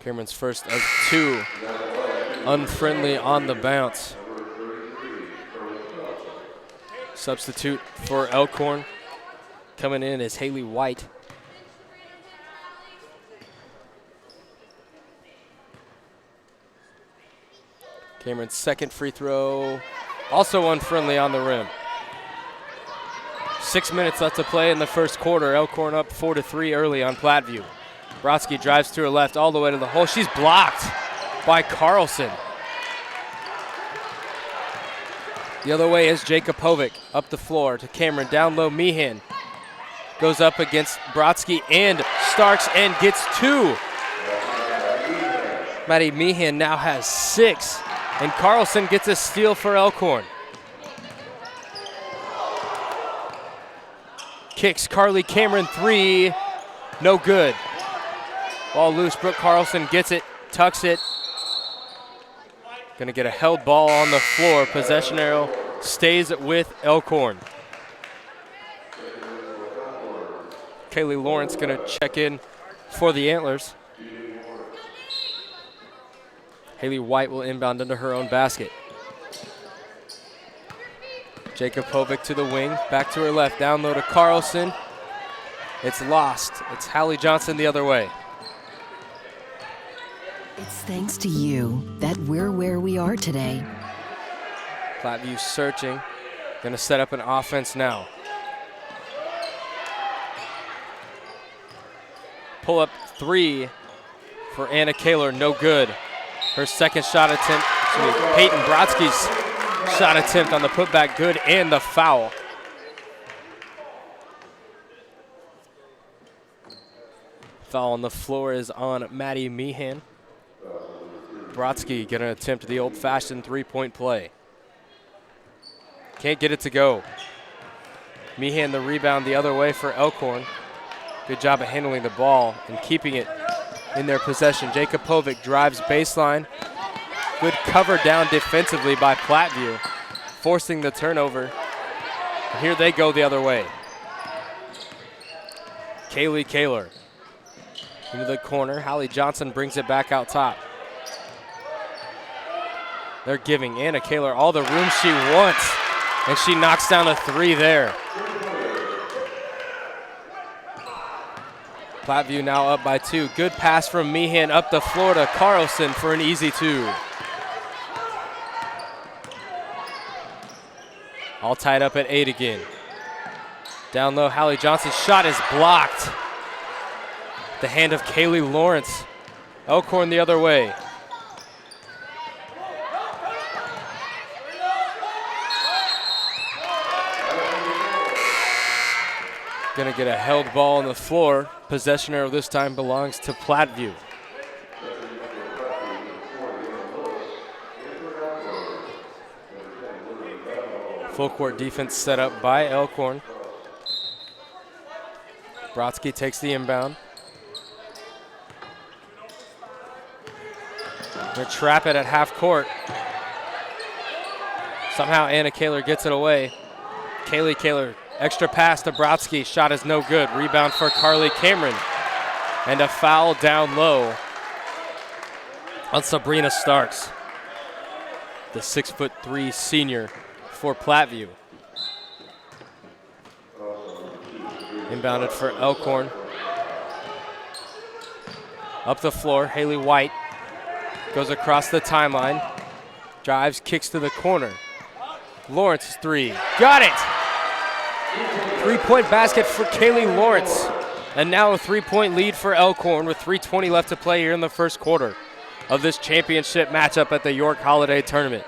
Cameron's first of 2. Unfriendly on the bounce. Substitute for Elkhorn. Coming in is Haley White. Cameron's second free throw, also unfriendly on the rim. 6 minutes left to play in the first quarter. Elkhorn up 4-3 early on Platteview. Brodsky drives to her left all the way to the hole. She's blocked by Carlson. The other way is Jakubovic up the floor to Cameron. Down low, Meehan goes up against Brodsky and Starks and gets 2. Maddy Meehan now has 6, and Carlson gets a steal for Elkhorn. Kicks Carly Cameron 3, no good. Ball loose, Brooke Carlson gets it, tucks it. Gonna get a held ball on the floor. Possession arrow stays with Elkhorn. Kaylee Lawrence gonna check in for the Antlers. Haley White will inbound into her own basket. Jakubovic to the wing, back to her left, down low to Carlson. It's lost. It's Hallie Johnson the other way. It's thanks to you that we're where we are today. Platteview searching, gonna set up an offense now. Pull up 3 for Anna Kaler, no good. Her second shot attempt, Peyton Brodsky's shot attempt on the putback, good, and the foul. Foul on the floor is on Maddy Meehan. Brodsky gonna attempt the old-fashioned three-point play. Can't get it to go. Meehan the rebound the other way for Elkhorn. Good job of handling the ball and keeping it in their possession. Jakubovic drives baseline. Good cover down defensively by Platteview, forcing the turnover. And here they go the other way. Kaylee Kaler into the corner. Hallie Johnson brings it back out top. They're giving Anna Kaler all the room she wants, and she knocks down a 3 there. Platteview now up by 2. Good pass from Meehan up the floor to Carlson for an easy 2. All tied up at 8 again. Down low, Hallie Johnson's shot is blocked. The hand of Kaylee Lawrence. Elkhorn the other way. Gonna get a held ball on the floor. Possession arrow this time belongs to Platteview. Full court defense set up by Elkhorn. Brodsky takes the inbound. They trap it at half court. Somehow Anna Kaler gets it away. Kaylee Kaler, extra pass to Brodsky. Shot is no good. Rebound for Carly Cameron. And a foul down low on Sabrina Starks, the 6'3" senior for Platteview. Inbounded for Elkhorn. Up the floor, Haley White goes across the timeline. Drives, kicks to the corner. Lawrence 3, got it! 3-point basket for Kaylee Lawrence. And now a 3-point lead for Elkhorn with 3:20 left to play here in the first quarter of this championship matchup at the York Holiday Tournament.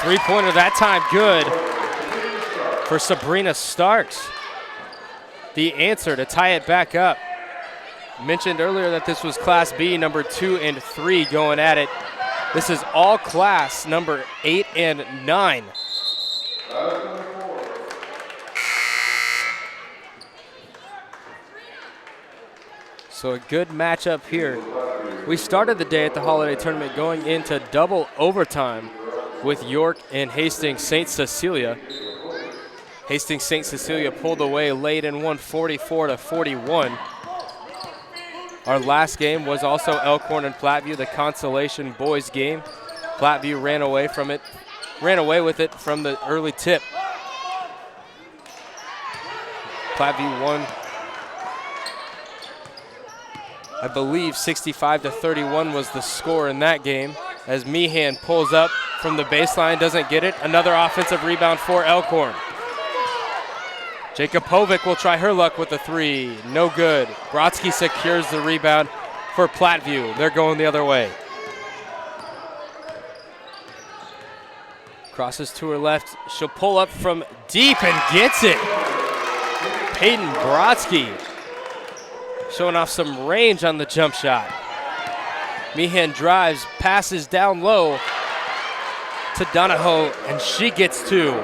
Three-pointer that time, good for Sabrina Starks. The answer to tie it back up. Mentioned earlier that this was Class B, number 2 and 3 going at it. This is all class number 8 and 9. So a good matchup here. We started the day at the Holiday Tournament going into double overtime with York and Hastings St. Cecilia. Hastings St. Cecilia pulled away late and won 44-41. Our last game was also Elkhorn and Platteview, the consolation boys game. Platteview ran away with it from the early tip. Platteview won, I believe 65-31 was the score in that game, as Meehan pulls up from the baseline, doesn't get it. Another offensive rebound for Elkhorn. Jakubovic will try her luck with a three. No good. Brodsky secures the rebound for Platteview. They're going the other way. Crosses to her left. She'll pull up from deep and gets it. Peyton Brodsky showing off some range on the jump shot. Meehan drives, passes down low to Donahoe, and she gets two.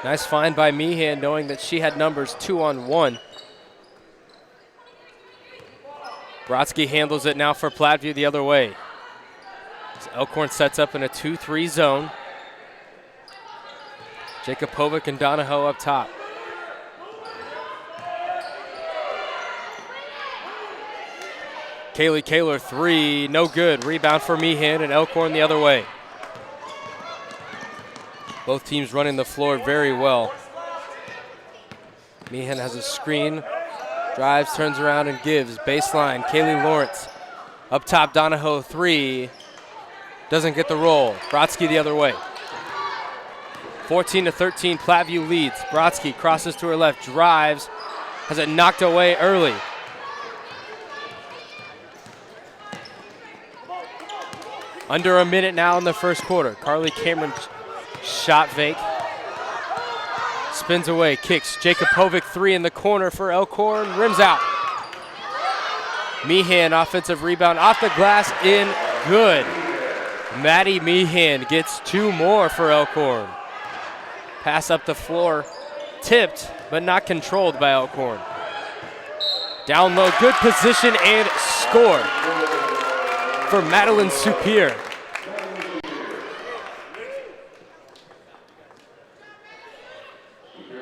Nice find by Meehan, knowing that she had numbers 2-on-1. Brodsky handles it now for Platteview the other way. As Elkhorn sets up in a 2-3 zone. Jakubovic and Donahoe up top. Kaylee Kaler three, no good. Rebound for Meehan and Elkhorn the other way. Both teams running the floor very well. Meehan has a screen, drives, turns around and gives. Baseline, Kaylee Lawrence. Up top, Donahoe three. Doesn't get the roll. Brodsky the other way. 14-13, Platteview leads. Brodsky crosses to her left, drives, has it knocked away early. Under a minute now in the first quarter. Carly Cameron shot fake. Spins away, kicks. Jakubovic three in the corner for Elkhorn. Rims out. Meehan offensive rebound off the glass in, good. Maddy Meehan gets two more for Elkhorn. Pass up the floor, tipped, but not controlled by Elkhorn. Down low, good position and score for Madeline Superior.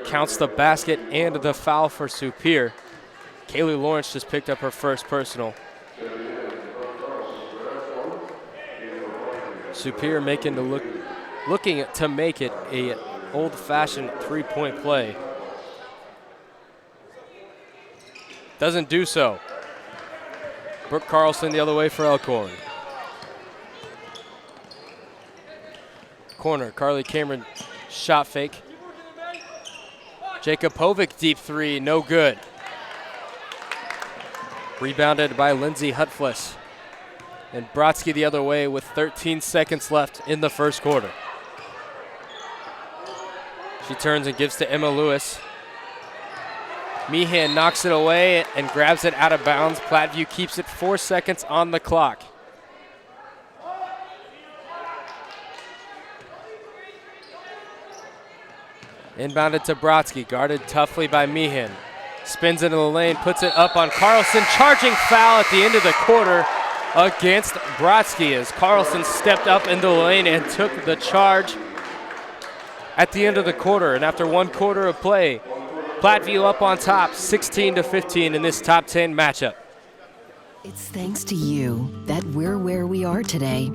Counts the basket and the foul for Superior. Kaylee Lawrence just picked up her first personal. Superior looking to make it a old-fashioned three-point play. Doesn't do so. Brooke Carlson the other way for Elkhorn. Corner, Carly Cameron shot fake. Jakubovic deep three, no good. Rebounded by Lindsay Hutfless. And Brodsky the other way with 13 seconds left in the first quarter. She turns and gives to Emma Lewis. Meehan knocks it away and grabs it out of bounds. Platteview keeps it 4 seconds on the clock. Inbounded to Brodsky, guarded toughly by Meehan. Spins into the lane, puts it up on Carlson. Charging foul at the end of the quarter against Brodsky as Carlson stepped up into the lane and took the charge at the end of the quarter. And after 1 quarter of play, Platteview up on top, 16-15 in this top 10 matchup. It's thanks to you that we're where we are today.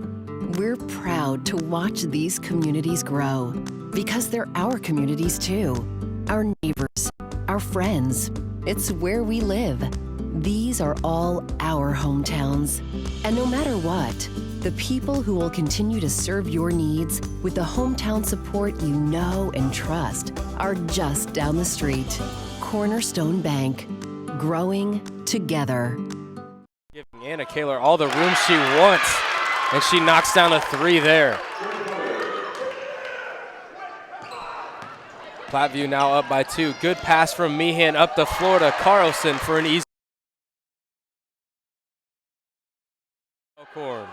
We're proud to watch these communities grow because they're our communities too. Our neighbors, our friends. It's where we live. These are all our hometowns. And no matter what, the people who will continue to serve your needs with the hometown support you know and trust are just down the street. Cornerstone Bank, growing together. Giving Anna Kaler all the room she wants, and she knocks down a three there. Platteview now up by 2. Good pass from Meehan up the floor to Carlson for an easy. Elkhorn.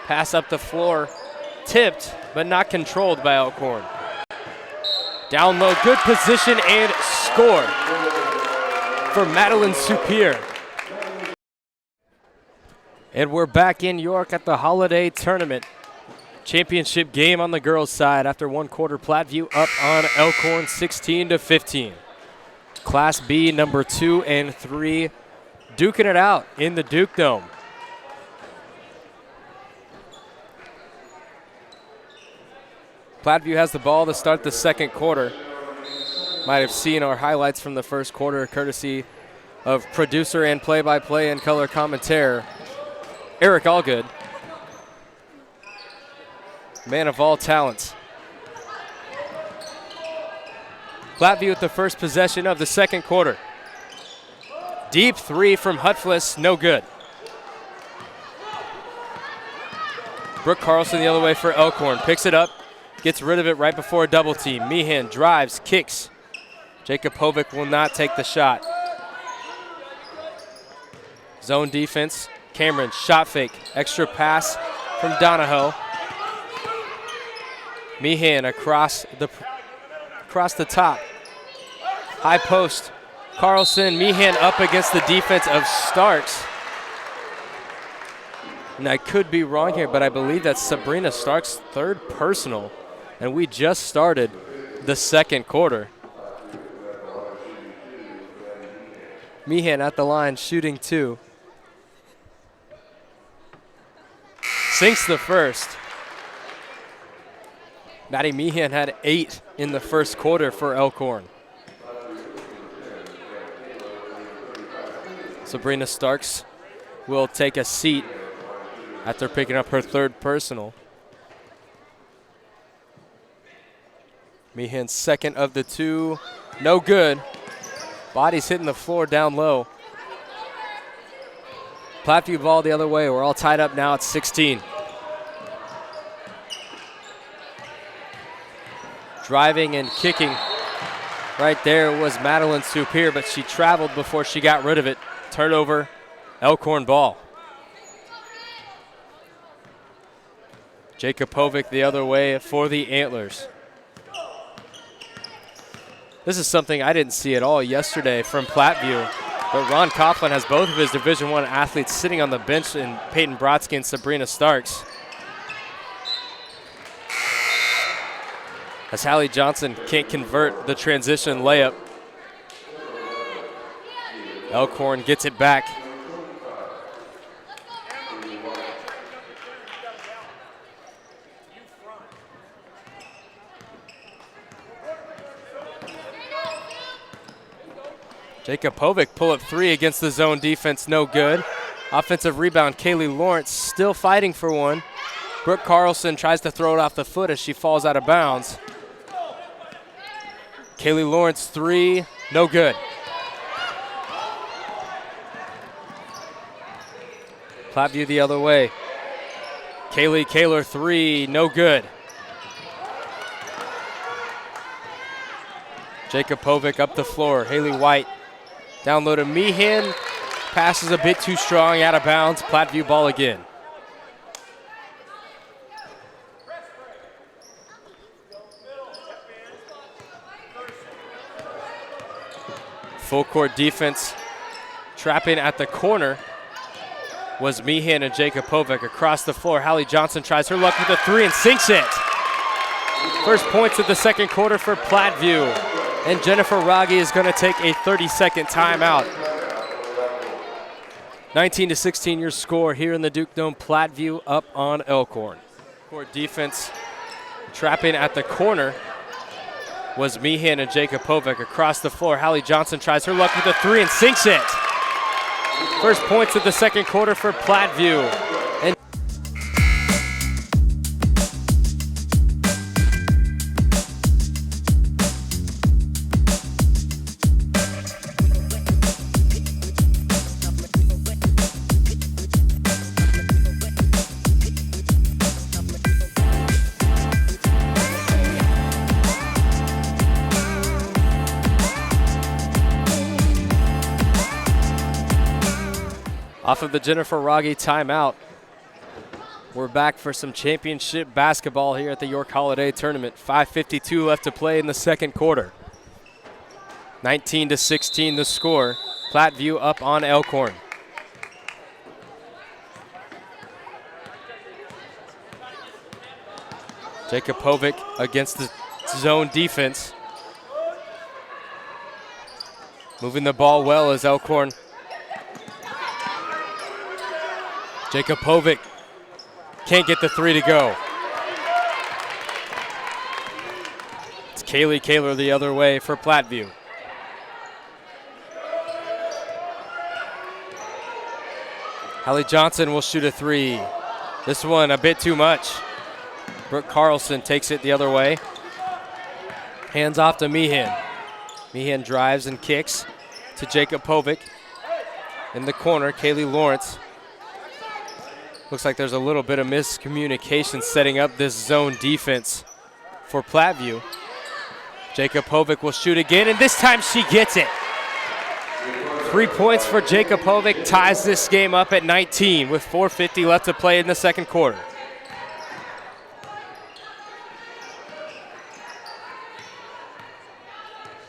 Pass up the floor, tipped, but not controlled by Elkhorn. Down low, good position and score for Madeline Superior. And we're back in York at the Holiday Tournament. Championship game on the girls' side after one quarter. Platteview up on Elkhorn 16-15. Class B number 2 and 3 duking it out in the Duke Dome. Platteview has the ball to start the second quarter. Might have seen our highlights from the first quarter courtesy of producer and play-by-play and color commentator Eric Allgood. Man of all talents. Platteview with the first possession of the second quarter. Deep three from Hutflis, no good. Brooke Carlson the other way for Elkhorn. Picks it up, gets rid of it right before a double team. Meehan drives, kicks. Jakubovic will not take the shot. Zone defense. Cameron, shot fake. Extra pass from Donahoe. Meehan across the top. High post. Carlson, Meehan up against the defense of Starks. And I could be wrong here, but I believe that's Sabrina Starks' third personal. And we just started the second quarter. Meehan at the line, shooting 2. Sinks the first. Maddy Meehan had 8 in the first quarter for Elkhorn. Sabrina Starks will take a seat after picking up her third personal. Meehan's second of the 2, no good. Body's hitting the floor down low. Platteview ball the other way. We're all tied up now at 16. Driving and kicking right there was Madeline Superior, but she traveled before she got rid of it. Turnover, Elkhorn ball. Jakubovic the other way for the Antlers. This is something I didn't see at all yesterday from Platteview, but Ron Coughlin has both of his Division I athletes sitting on the bench in Peyton Brodsky and Sabrina Starks. As Hallie Johnson can't convert the transition layup. Elkhorn gets it back. Jakubovic pull-up 3 against the zone defense, no good. Offensive rebound, Kaylee Lawrence still fighting for one. Brooke Carlson tries to throw it off the foot as she falls out of bounds. Kaylee Lawrence 3, no good. Platteview the other way. Kaylee Kaler 3, no good. Jakubovic up the floor. Haley White down low to Meehan. Pass is a bit too strong, out of bounds. Platteview ball again. Full court defense. Trapping at the corner was Meehan and Jakubovic across the floor. Hallie Johnson tries her luck with a 3 and sinks it. First points of the second quarter for Platteview. And Jennifer Raggi is going to take a 30-second timeout. 19-16 your score here in the Duke Dome. Platteview up on Elkhorn. Court defense trapping at the corner was Meehan and Jakubovic across the floor. Hallie Johnson tries her luck with a 3 and sinks it. First points of the second quarter for Platteview. And off of the Jennifer Raggi timeout, we're back for some championship basketball here at the York Holiday Tournament. 5:52 left to play in the second quarter. 19-16 the score. Platteview up on Elkhorn. Jakubovic against the zone defense. Moving the ball well is Elkhorn. Jakubovic can't get the three to go. It's Kaylee Kaler the other way for Platteview. Hallie Johnson will shoot a three. This one a bit too much. Brooke Carlson takes it the other way. Hands off to Meehan. Meehan drives and kicks to Jakubovic. In the corner, Kaylee Lawrence. Looks like there's a little bit of miscommunication setting up this zone defense for Platteview. Jakubovic will shoot again, and this time she gets it. 3 points for Jakubovic, ties this game up at 19 with 4:50 left to play in the second quarter.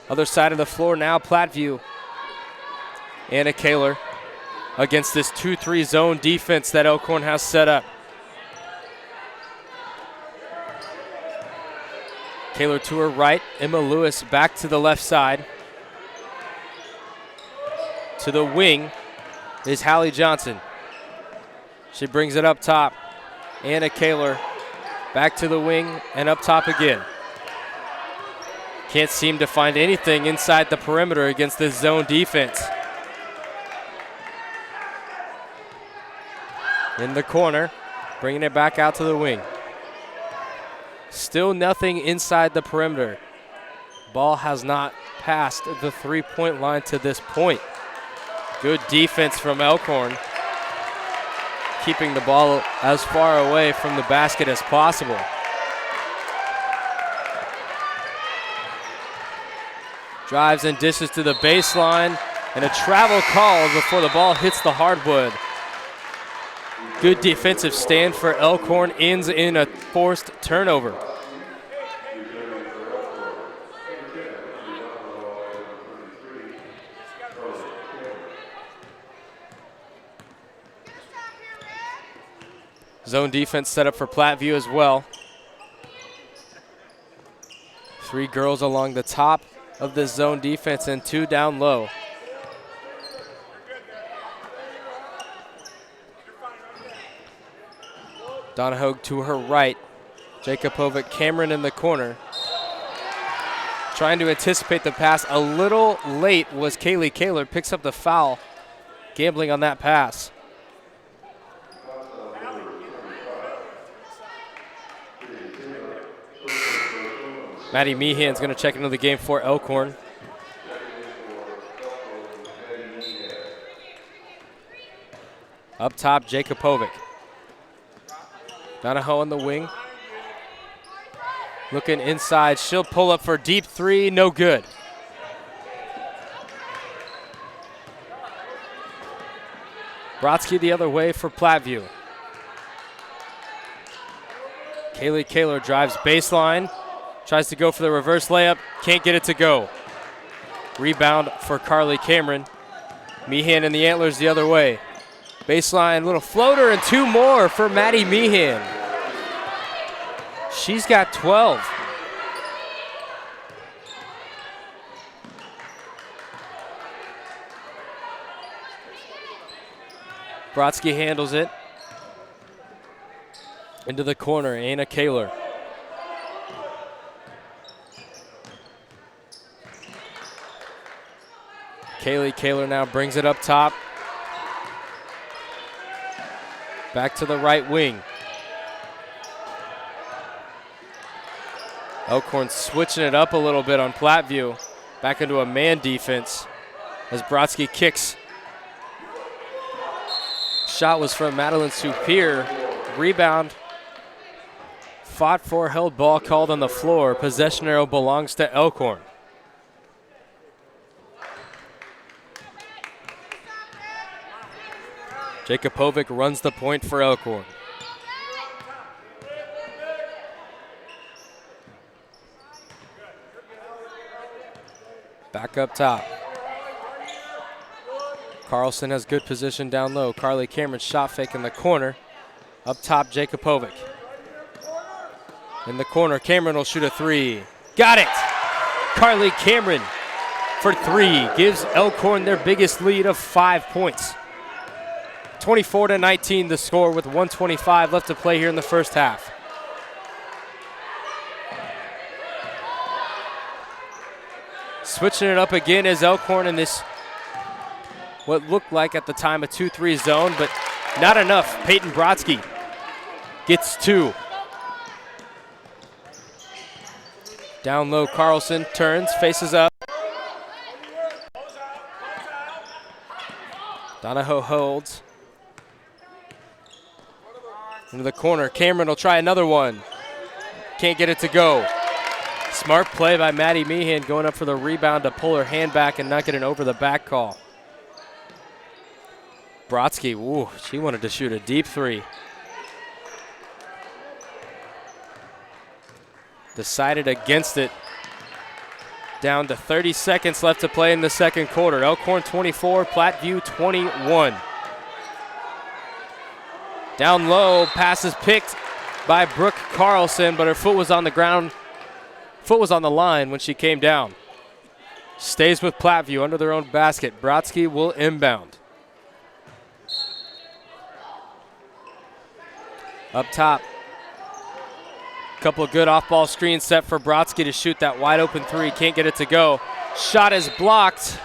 Other side of the floor now, Platteview. Anna Kaler against this 2-3 zone defense that Elkhorn has set up. Kaler to her right, Emma Lewis back to the left side. To the wing is Hallie Johnson. She brings it up top. Anna Kaler back to the wing and up top again. Can't seem to find anything inside the perimeter against this zone defense. In the corner, bringing it back out to the wing. Still nothing inside the perimeter. Ball has not passed the three-point line to this point. Good defense from Elkhorn, keeping the ball as far away from the basket as possible. Drives and dishes to the baseline, and a travel call before the ball hits the hardwood. Good defensive stand for Elkhorn, ends in a forced turnover. Zone defense set up for Platteview as well. 3 girls along the top of this zone defense and 2 down low. Donahoe to her right. Jakubovic, Cameron in the corner. Trying to anticipate the pass a little late was Kaylee Kaler, picks up the foul, gambling on that pass. Maddy Meehan's going to check into the game for Elkhorn. Up top, Jakubovic. Donahoe on the wing. Looking inside, she'll pull up for deep three, no good. Brodsky the other way for Platteview. Kaylee Kaler drives baseline. Tries to go for the reverse layup, can't get it to go. Rebound for Carly Cameron. Meehan and the Antlers the other way. Baseline, little floater, and 2 more for Maddy Meehan. She's got 12. Brodsky handles it. Into the corner, Anna Kaler. Kaylee Kaler now brings it up top. Back to the right wing. Elkhorn switching it up a little bit on Platteview. Back into a man defense as Brodsky kicks. Shot was from Madeline Superior. Rebound. Fought for, held ball called on the floor. Possession arrow belongs to Elkhorn. Jakubovic runs the point for Elkhorn. Back up top. Carlson has good position down low. Carly Cameron shot fake in the corner. Up top, Jakubovic. In the corner, Cameron will shoot a three. Got it! Carly Cameron for three gives Elkhorn their biggest lead of 5 points. 24-19 the score with 1:25 left to play here in the first half. Switching it up again as Elkhorn in this, what looked like at the time a 2-3 zone, but not enough. Peyton Brodsky gets two. Down low, Carlson turns, faces up. Donahoe holds. Into the corner, Cameron will try another one. Can't get it to go. Smart play by Maddy Meehan going up for the rebound to pull her hand back and not get an over the back call. Brodsky, ooh, she wanted to shoot a deep three. Decided against it. Down to 30 seconds left to play in the second quarter. Elkhorn 24, Platteview 21. Down low, pass is picked by Brooke Carlson, but her foot was on the ground. Foot was on the line when she came down. Stays with Platteview under their own basket. Brodsky will inbound. Up top. Couple of good off-ball screens set for Brodsky to shoot that wide open three. Can't get it to go. Shot is blocked.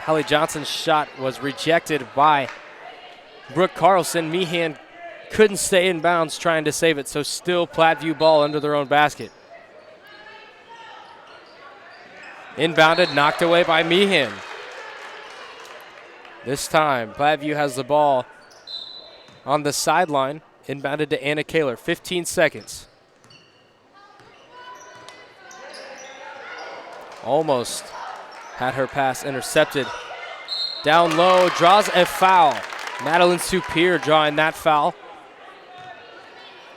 Hallie Johnson's shot was rejected by Brooke Carlson. Meehan couldn't stay in bounds trying to save it, so still Platteview ball under their own basket. Inbounded, knocked away by Meehan. This time, Platteview has the ball on the sideline. Inbounded to Anna Kaler, 15 seconds. Almost had her pass intercepted. Down low, draws a foul. Madeline Superior drawing that foul.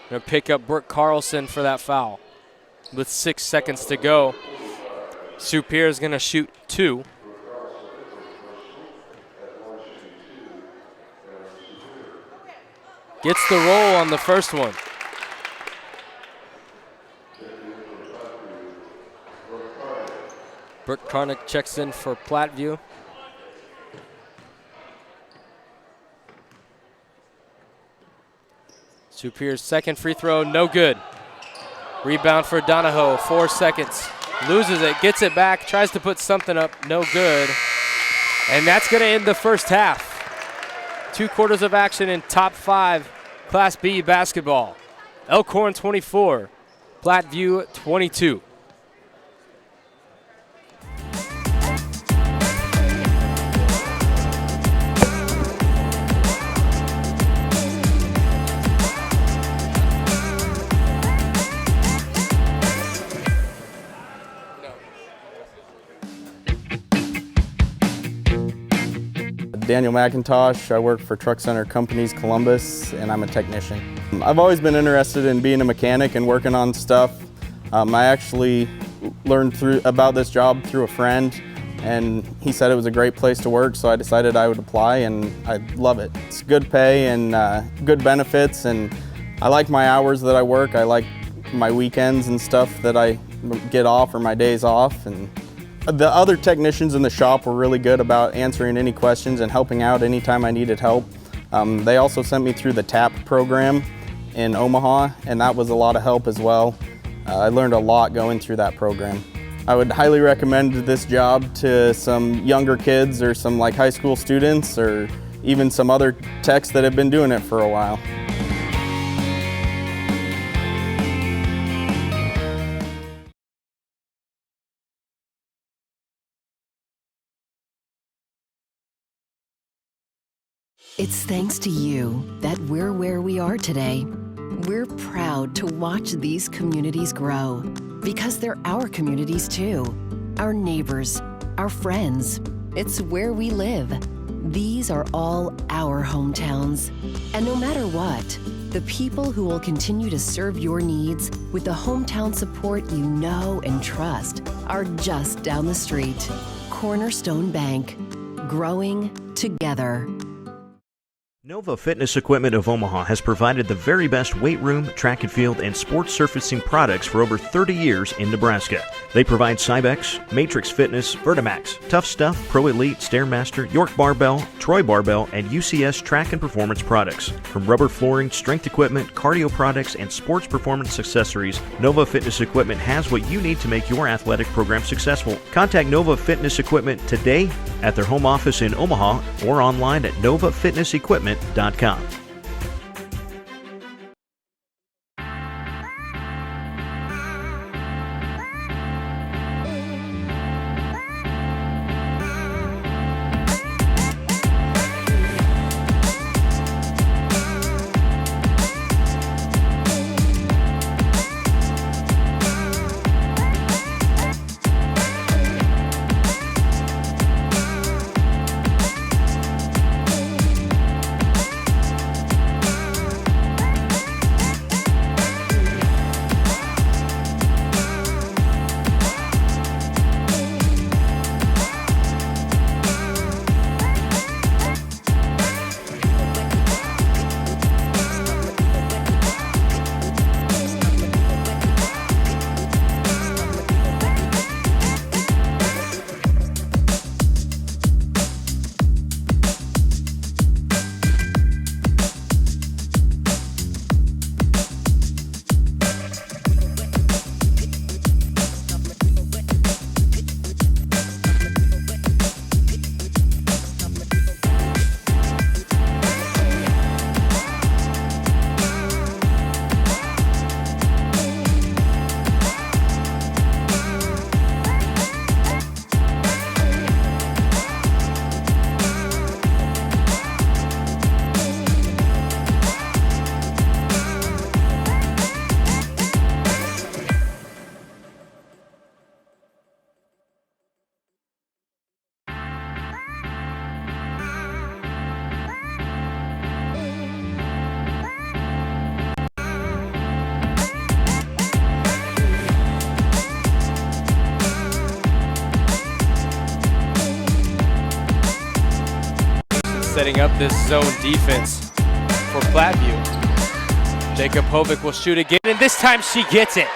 Gonna pick up Brooke Carlson for that foul. With 6 seconds to go, Superior is gonna shoot two. Gets the roll on the first one. Brooke Karnick checks in for Platteview. Superior's second free throw, no good. Rebound for Donahoe, 4 seconds. Loses it, gets it back, tries to put something up, no good. And that's gonna end the first half. 2 quarters of action in top 5 Class B basketball. Elkhorn 24, Platteview 22. Daniel McIntosh. I work for Truck Center Companies Columbus, and I'm a technician. I've always been interested in being a mechanic and working on stuff. I actually learned about this job through a friend, and he said it was a great place to work, so I decided I would apply, and I love it. It's good pay and good benefits, and I like my hours that I work. I like my weekends and stuff that I get off or my days off. And the other technicians in the shop were really good about answering any questions and helping out anytime I needed help. They also sent me through the TAP program in Omaha, and that was a lot of help as well. I learned a lot going through that program. I would highly recommend this job to some younger kids or some like high school students or even some other techs that have been doing it for a while. It's thanks to you that we're where we are today. We're proud to watch these communities grow because they're our communities too. Our neighbors, our friends. It's where we live. These are all our hometowns. And no matter what, the people who will continue to serve your needs with the hometown support you know and trust are just down the street. Cornerstone Bank, growing together. Nova Fitness Equipment of Omaha has provided the very best weight room, track and field, and sports surfacing products for over 30 years in Nebraska. They provide Cybex, Matrix Fitness, Vertimax, Tough Stuff, Pro Elite, Stairmaster, York Barbell, Troy Barbell, and UCS track and performance products. From rubber flooring, strength equipment, cardio products, and sports performance accessories, Nova Fitness Equipment has what you need to make your athletic program successful. Contact Nova Fitness Equipment today at their home office in Omaha or online at novafitnessequipment.com. Setting up this zone defense for Platteview. Jakupovic will shoot again, and this time she gets it.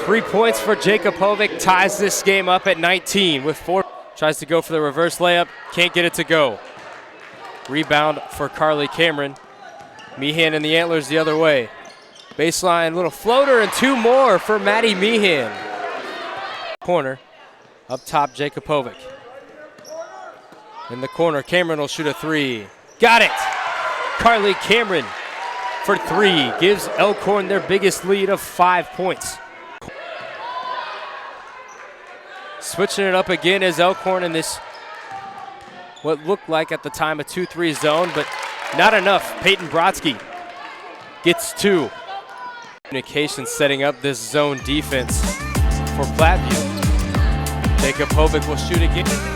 3 points for Jakupovic, ties this game up at 19 with 4. Tries to go for the reverse layup, can't get it to go. Rebound for Carly Cameron. Meehan and the Antlers the other way. Baseline, little floater, and 2 more for Maddy Meehan. Corner, up top Jakupovic. In the corner, Cameron will shoot a 3. Got it! Carly Cameron for 3 gives Elkhorn their biggest lead of 5 points. Switching it up again as Elkhorn in this, what looked like at the time a 2-3 zone, but not enough. Peyton Brodsky gets 2. Communication setting up this zone defense for Platteview. Jakupovic will shoot again.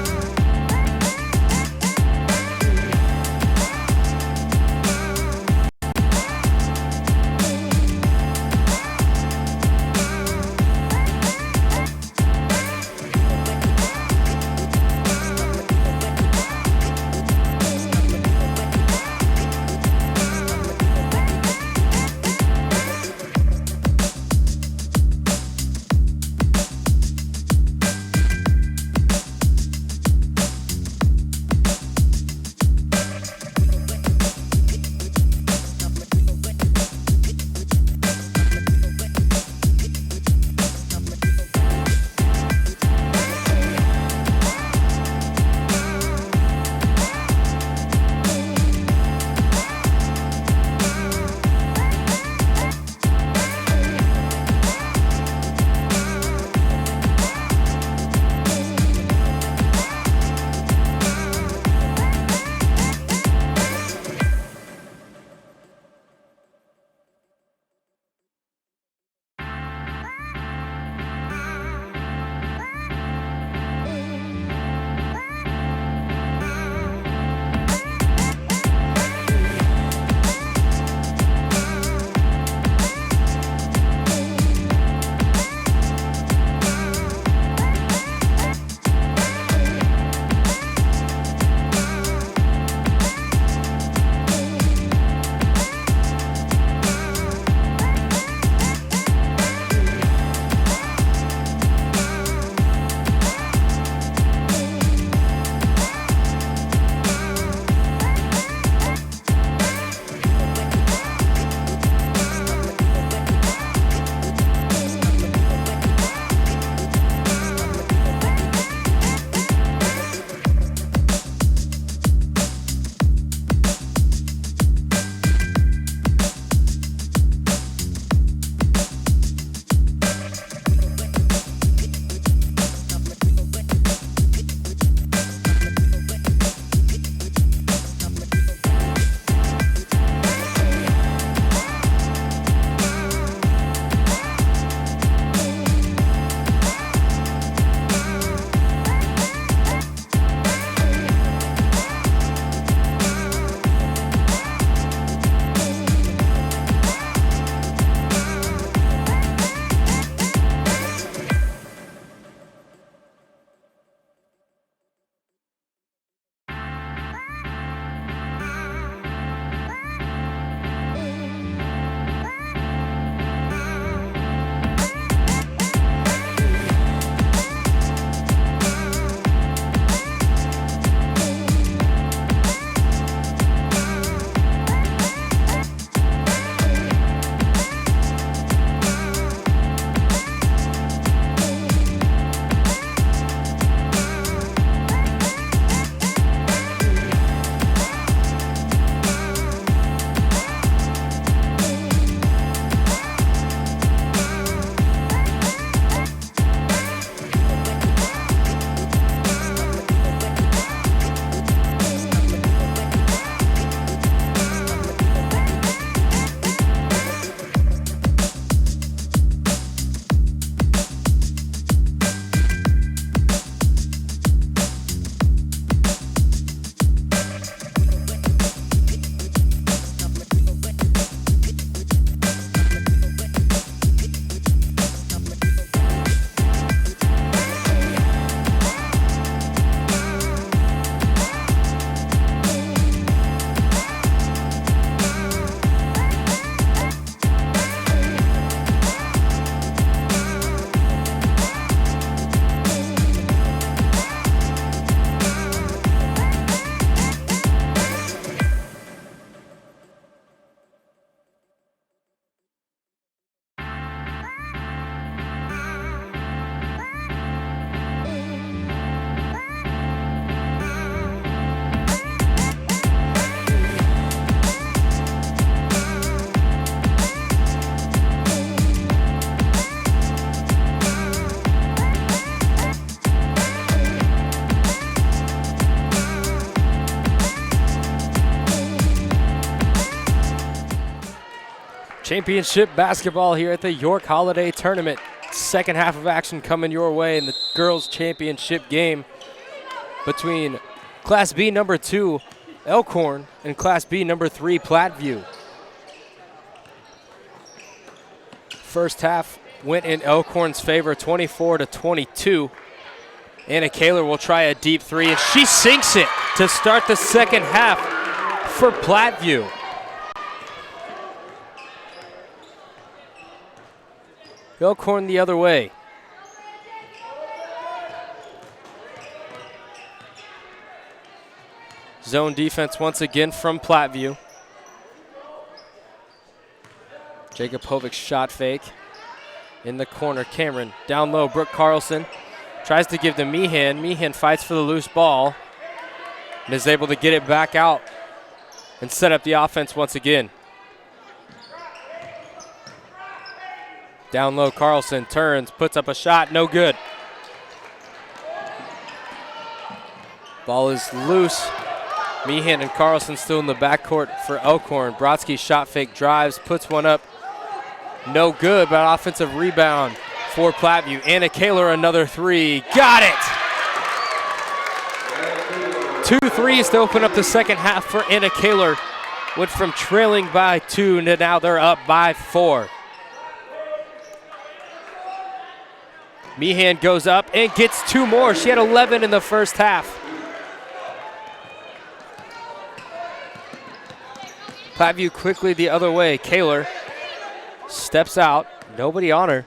Championship basketball here at the York Holiday Tournament. Second half of action coming your way in the girls' championship game between Class B number 2, Elkhorn, and Class B number 3, Platteview. First half went in Elkhorn's favor, 24-22. Anna Kaler will try a deep three, and she sinks it to start the second half for Platteview. Elkhorn the other way. Zone defense once again from Platteview. Jacob Hovig's shot fake in the corner. Cameron down low. Brooke Carlson tries to give to Meehan. Meehan fights for the loose ball and is able to get it back out and set up the offense once again. Down low, Carlson turns, puts up a shot, no good. Ball is loose. Meehan and Carlson still in the backcourt for Elkhorn. Brodsky shot fake drives, puts one up, no good, but offensive rebound for Platteview. Anna Kaler, another three, got it! 2 threes to open up the second half for Anna Kaler. Went from trailing by 2 to now they're up by 4. Meehan goes up and gets 2 more. She had 11 in the first half. Platteview quickly the other way. Kaler steps out. Nobody on her.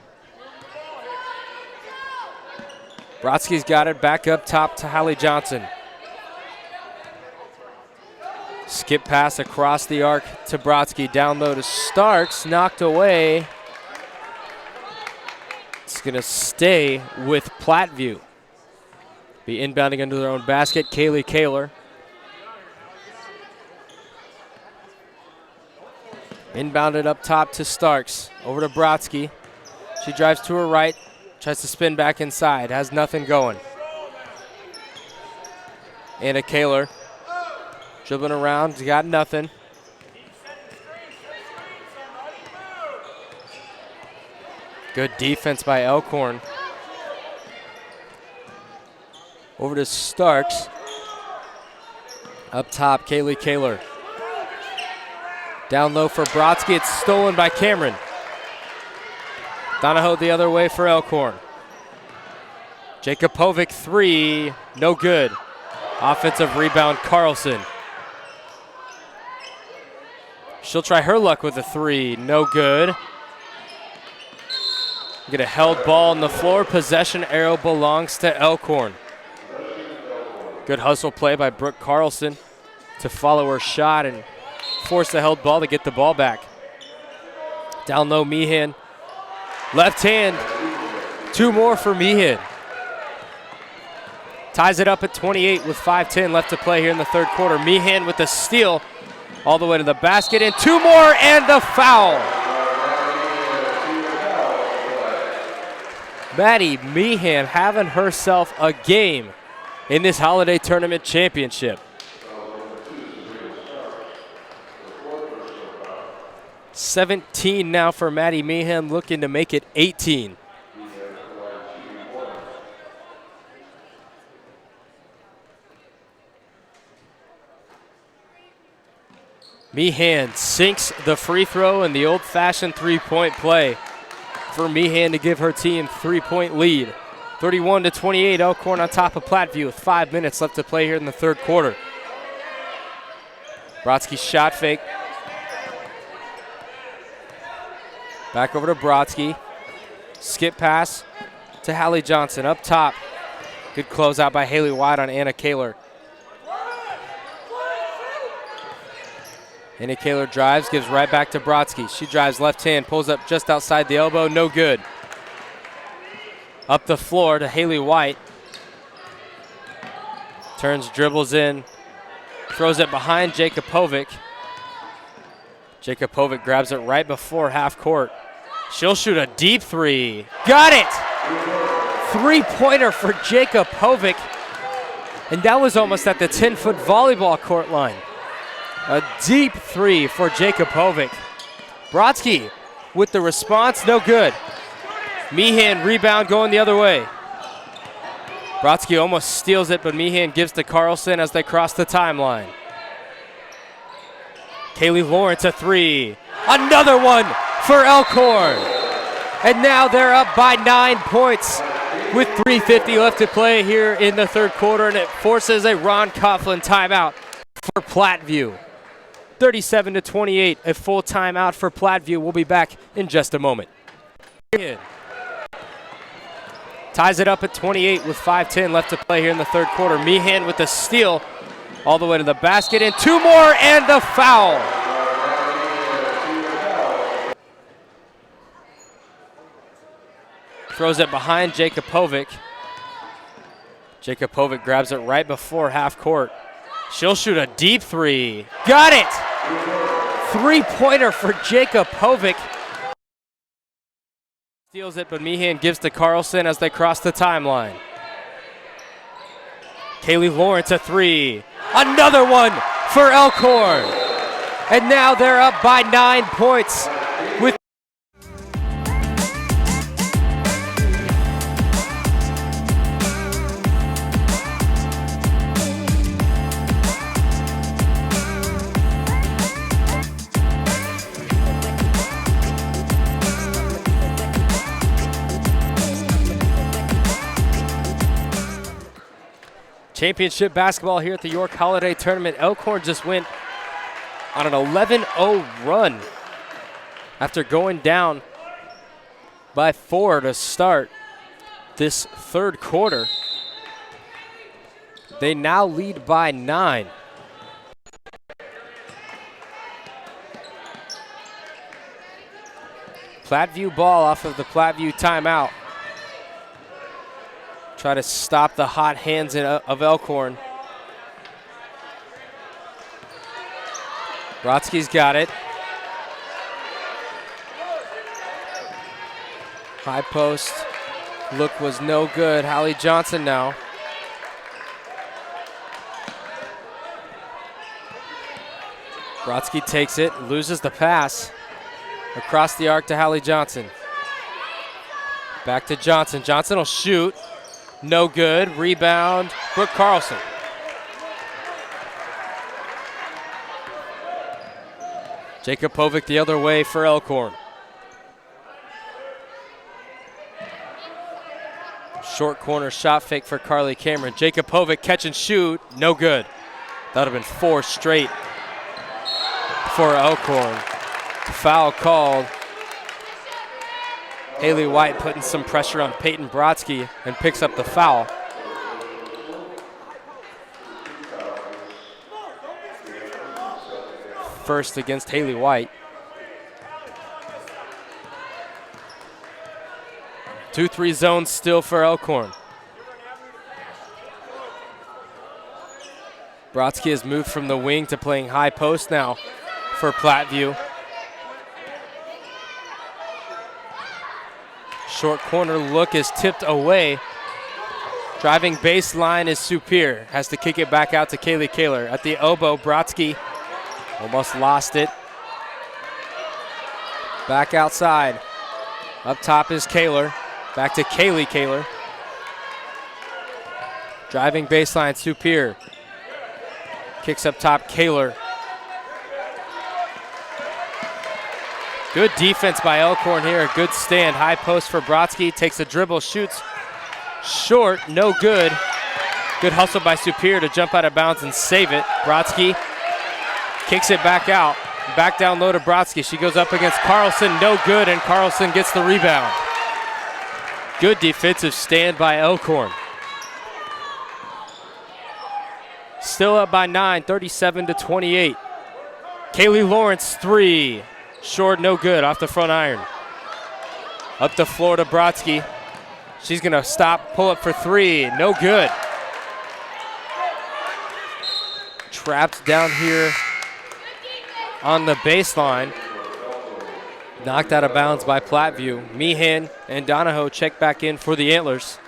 Brodsky's got it back up top to Hallie Johnson. Skip pass across the arc to Brodsky. Down low to Starks. Knocked away. It's going to stay with Platteview. Be inbounding under their own basket. Kaylee Kaler. Inbounded up top to Starks. Over to Brodsky. She drives to her right. Tries to spin back inside. Has nothing going. Anna Kaler. Dribbling around. Got nothing. Good defense by Elkhorn. Over to Starks. Up top, Kaylee Kaler. Down low for Brodsky. It's stolen by Cameron. Donahoe the other way for Elkhorn. Jakubovic 3, no good. Offensive rebound, Carlson. She'll try her luck with a 3, no good. Get a held ball on the floor. Possession arrow belongs to Elkhorn. Good hustle play by Brooke Carlson to follow her shot and force the held ball to get the ball back. Down low, Meehan. Left hand. 2 more for Meehan. Ties it up at 28 with 5:10 left to play here in the third quarter. Meehan with the steal all the way to the basket, and 2 more and the foul. Maddy Meehan having herself a game in this Holiday Tournament Championship. 17 now for Maddy Meehan, looking to make it 18. Meehan sinks the free throw and the old-fashioned three-point play for Meehan to give her team 3-point lead. 31-28, Elkhorn on top of Platteview with 5 minutes left to play here in the third quarter. Brodsky shot fake. Back over to Brodsky. Skip pass to Hallie Johnson up top. Good closeout by Haley White on Anna Kaler. Anna Kaler drives, gives right back to Brodsky. She drives left hand, pulls up just outside the elbow, no good. Up the floor to Haley White. Turns, dribbles in, throws it behind Jakubovic. Jakubovic grabs it right before half court. She'll shoot a deep 3. Got it! 3-pointer for Jakubovic. And that was almost at the 10-foot volleyball court line. A deep 3 for Jakubovic. Brodsky with the response, no good. Meehan rebound going the other way. Brodsky almost steals it, but Meehan gives to Carlson as they cross the timeline. Kaylee Lawrence a three. Another one for Elkhorn. And now they're up by 9 points with 3:50 left to play here in the third quarter, and it forces a Ron Coughlin timeout for Platteview. 37-28, a full timeout for Platteview. We'll be back in just a moment. Ties it up at 28 with 5:10 left to play here in the third quarter. Meehan with the steal all the way to the basket, and two more, and the foul. Throws it behind Jakupovic. Jakupovic grabs it right before half court. She'll shoot a deep three. Got it! Three-pointer for Jakupovic. Steals it, but Meehan gives to Carlson as they cross the timeline. Kaylee Lawrence a three. Another one for Elkhorn. And now they're up by 9 points with championship basketball here at the York Holiday Tournament. Elkhorn just went on an 11-0 run after going down by 4 to start this third quarter. They now lead by 9. Platteview ball off of the Platteview timeout. Try to stop the hot hands of Elkhorn. Brodsky's got it. High post look was no good. Hallie Johnson now. Brodsky takes it, loses the pass. Across the arc to Hallie Johnson. Back to Johnson. Johnson will shoot. No good. Rebound, Brooke Carlson. Jakupovic the other way for Elkhorn. Short corner shot fake for Carly Cameron. Jakupovic catch and shoot. No good. That would have been 4 straight for Elkhorn. Foul called. Haley White putting some pressure on Peyton Brodsky and picks up the foul. First against Haley White. 2-3 zone still for Elkhorn. Brodsky has moved from the wing to playing high post now for Platteview. Short corner look is tipped away. Driving baseline is Superior. Has to kick it back out to Kaylee Kaler. At the elbow, Brodsky almost lost it. Back outside. Up top is Kaler. Back to Kaylee Kaler. Driving baseline, Superior. Kicks up top, Kaler. Good defense by Elkhorn here. A good stand. High post for Brodsky. Takes a dribble, shoots short, no good. Good hustle by Superior to jump out of bounds and save it. Brodsky kicks it back out. Back down low to Brodsky. She goes up against Carlson, no good, and Carlson gets the rebound. Good defensive stand by Elkhorn. Still up by 9, 37-28. Kaylee Lawrence, three. Short, no good, off the front iron. Up the floor to Brodsky. She's gonna stop, pull up for three, no good. Trapped down here on the baseline. Knocked out of bounds by Platteview. Meehan and Donahoe check back in for the Antlers.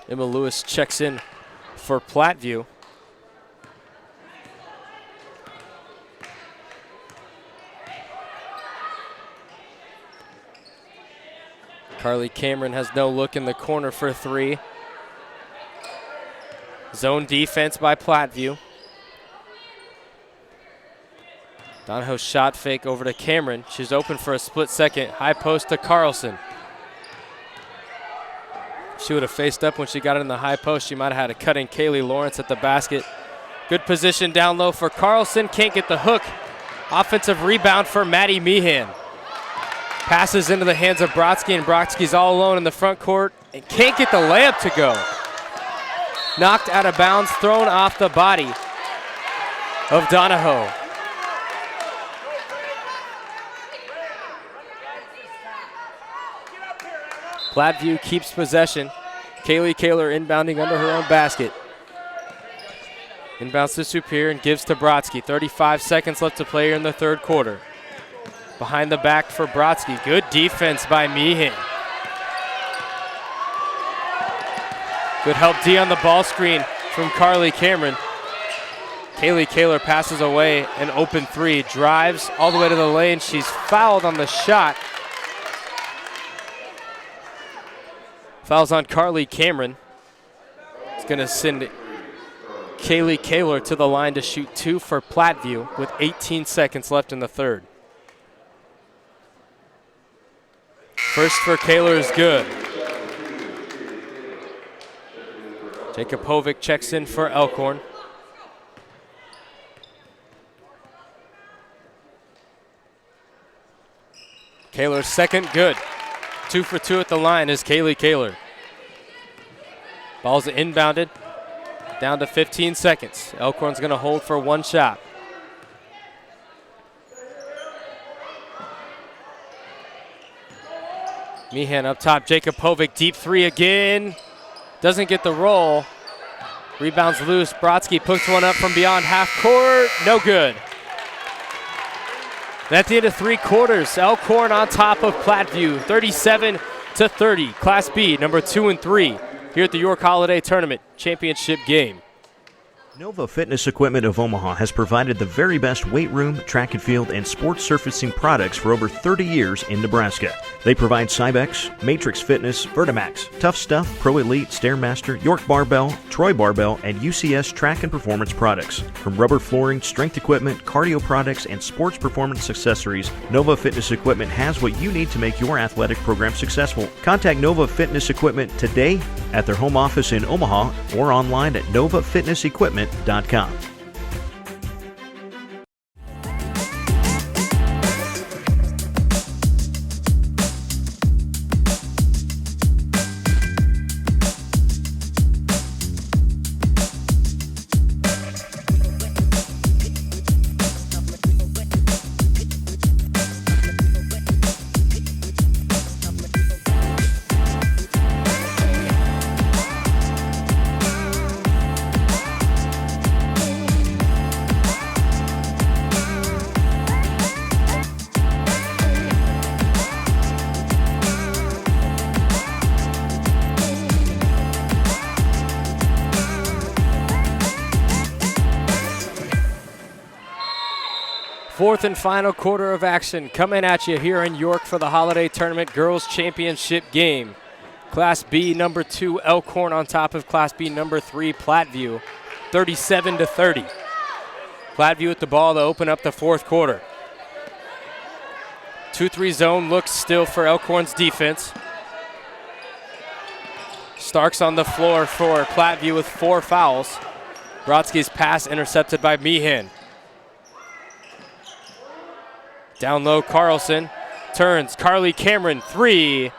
Emma Lewis checks in for Platteview. Carly Cameron has no look in the corner for three. Zone defense by Platteview. Donahoe shot fake over to Cameron. She's open for a split second. High post to Carlson. She would have faced up when she got it in the high post. She might have had a cutting Kaylee Lawrence at the basket. Good position down low for Carlson. Can't get the hook. Offensive rebound for Maddy Meehan. Passes into the hands of Brodsky, and Brodsky's all alone in the front court and can't get the layup to go. Knocked out of bounds, thrown off the body of Donahoe. Platteview keeps possession. Kaylee Kaler inbounding under her own basket. Inbounds to Superior and gives to Brodsky. 35 seconds left to play here in the third quarter. Behind the back for Brodsky. Good defense by Meehan. Good help D on the ball screen from Carly Cameron. Kaylee Kaler passes away an open three. Drives all the way to the lane. She's fouled on the shot. Fouls on Carly Cameron. It's going to send Kaylee Kaler to the line to shoot two for Platteview with 18 seconds left in the third. First for Kaler is good. Jakubovic checks in for Elkhorn. Kaler's second, good. 2 for 2 at the line is Kaylee Kaler. Ball's inbounded, down to 15 seconds. Elkhorn's gonna hold for one shot. Meehan up top, Jakubovic, deep three again. Doesn't get the roll. Rebounds loose, Brodsky puts one up from beyond half court, no good. And at the end of three quarters, Elkhorn on top of Platteview, 37-30. Class B, number 2 and 3, here at the York Holiday Tournament Championship game. Nova Fitness Equipment of Omaha has provided the very best weight room, track and field, and sports surfacing products for over 30 years in Nebraska. They provide Cybex, Matrix Fitness, Vertimax, Tough Stuff, Pro Elite, Stairmaster, York Barbell, Troy Barbell, and UCS track and performance products. From rubber flooring, strength equipment, cardio products, and sports performance accessories, Nova Fitness Equipment has what you need to make your athletic program successful. Contact Nova Fitness Equipment today at their home office in Omaha or online at novafitnessequipment.com. Fourth and final quarter of action coming at you here in York for the Holiday Tournament Girls Championship game. Class B number 2 Elkhorn on top of Class B number 3 Platteview, 37-30. Platteview with the ball to open up the fourth quarter. 2-3 zone looks still for Elkhorn's defense. Starks on the floor for Platteview with 4 fouls. Brodsky's pass intercepted by Meehan. Down low, Carlson turns. Carly Cameron, 3.